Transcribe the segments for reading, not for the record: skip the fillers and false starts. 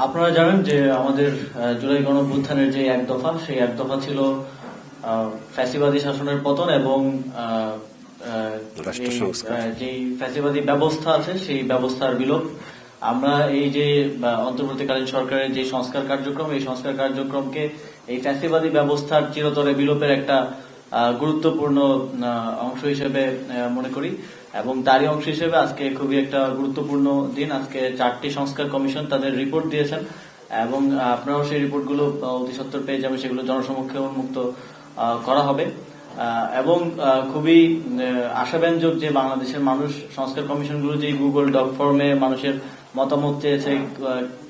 আপনারা জানেন যে আমাদের জুলাই গণঅভ্যুত্থানের যে এক দফা, সেই এক দফা ছিল ফ্যাসিবাদী শাসনের পতন এবং যে ফ্যাসিবাদী ব্যবস্থা আছে সেই ব্যবস্থার বিলোপ। আমরা এই যে অন্তর্বর্তীকালীন সরকারের যে সংস্কার কার্যক্রম, এই সংস্কার কার্যক্রমকে এই ফ্যাসিবাদী ব্যবস্থার চিরতরে বিলোপের একটা গুরুত্বপূর্ণ অংশ হিসেবে মনে করি এবং তারই অংশ হিসেবে আজকে খুবই একটা গুরুত্বপূর্ণ দিন। আজকে 4টি সংস্কার কমিশন তাদের রিপোর্ট দিয়েছেন এবং আপনারাও সেই রিপোর্টগুলো অতি সত্বর পেয়ে যাবেন, সেগুলো জনসমক্ষে উন্মুক্ত করা হবে এবং খুবই আশাব্যঞ্জক যে বাংলাদেশের মানুষ সংস্কার কমিশনগুলো যে গুগল ডক ফর্মে মানুষের মতামত চেয়েছে,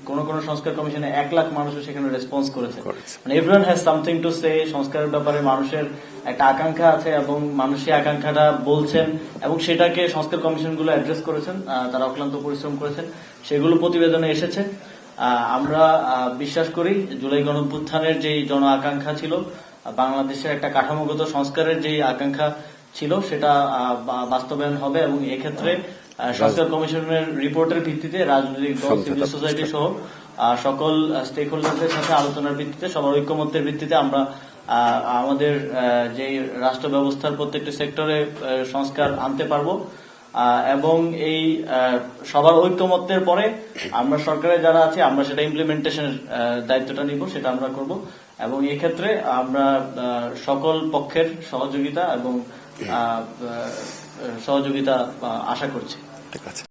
কোন কোন সংস্কার কমিশনে 1 লাখ মানুষও সেখানে রেসপন্স করেছে। মানে everyone has something to say. সংস্কারের ব্যাপারে মানুষের একটা আকাঙ্ক্ষা আছে এবং মানুষ সেই আকাঙ্ক্ষাটা বলছেন এবং সেটাকে সংস্কার কমিশনগুলো অ্যাড্রেস করেছেন, তারা অক্লান্ত পরিশ্রম করেছেন, সেগুলো প্রতিবেদনে এসেছে। আমরা বিশ্বাস করি জুলাই গণঅভ্যুত্থানের যেই জন আকাঙ্ক্ষা ছিল, বাংলাদেশের একটা কাঠামোগত সংস্কারের যে আকাঙ্ক্ষা ছিল, সেটা বাস্তবায়ন হবে এবং এক্ষেত্রে সংস্কার কমিশনের রিপোর্টের ভিত্তিতে রাজনৈতিক দল, সিভিল সোসাইটি সহ সকল স্টেক হোল্ডারদের সাথে আলোচনার ভিত্তিতে, সবার ঐক্যমত্যের ভিত্তিতে আমরা আমাদের যে রাষ্ট্র ব্যবস্থার প্রত্যেকটি সেক্টরে সংস্কার আনতে পারবো এবং এই সবার ঐক্যমত্যের পরে আমরা সরকারে যারা আছে আমরা সেটা ইমপ্লিমেন্টেশনের দায়িত্বটা নিব, সেটা আমরা করব এবং এক্ষেত্রে আমরা সকল পক্ষের সহযোগিতা এবং সহযোগিতা আশা করছি। ঠিক আছে।